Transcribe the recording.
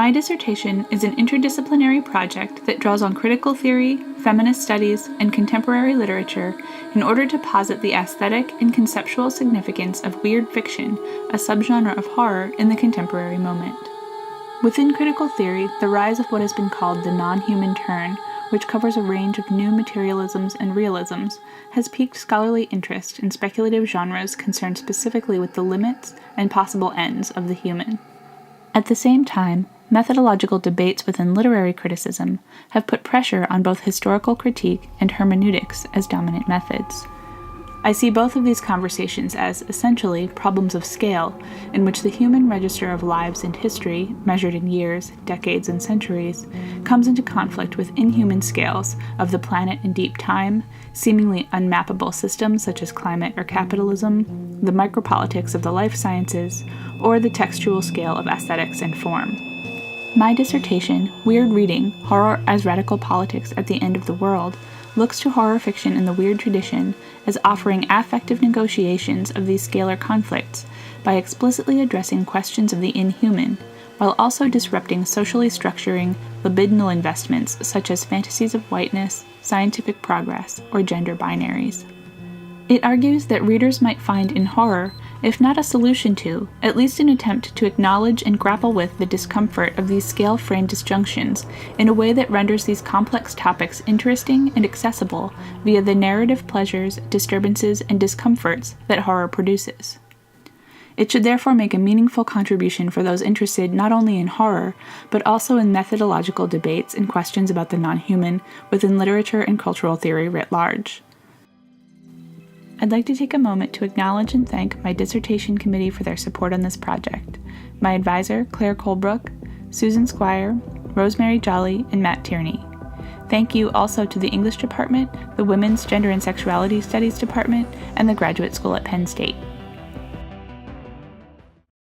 My dissertation is an interdisciplinary project that draws on critical theory, feminist studies, and contemporary literature in order to posit the aesthetic and conceptual significance of weird fiction, a subgenre of horror in the contemporary moment. Within critical theory, the rise of what has been called the nonhuman turn, which covers a range of new materialisms and realisms, has piqued scholarly interest in speculative genres concerned specifically with the limits and possible ends of the human. At the same time, methodological debates within literary criticism have put pressure on both historical critique and hermeneutics as dominant methods. I see both of these conversations as essentially problems of scale, in which the human register of lives and history, measured in years, decades, and centuries, comes into conflict with inhuman scales of the planet in deep time, seemingly unmappable systems such as climate or capitalism, the micropolitics of the life sciences, or the textual scale of aesthetics and form. My dissertation, Weird Reading, Horror as Radical Politics at the End of the World, looks to horror fiction in the weird tradition as offering affective negotiations of these scalar conflicts by explicitly addressing questions of the inhuman, while also disrupting socially structuring libidinal investments such as fantasies of whiteness, scientific progress, or gender binaries. It argues that readers might find in horror, if not a solution to, at least an attempt to acknowledge and grapple with the discomfort of these scale-frame disjunctions in a way that renders these complex topics interesting and accessible via the narrative pleasures, disturbances, and discomforts that horror produces. It should therefore make a meaningful contribution for those interested not only in horror, but also in methodological debates and questions about the non-human within literature and cultural theory writ large. I'd like to take a moment to acknowledge and thank my dissertation committee for their support on this project, my advisor, Claire Colebrook, Susan Squire, Rosemary Jolly, and Matt Tierney. Thank you also to the English Department, the Women's Gender and Sexuality Studies Department, and the Graduate School at Penn State.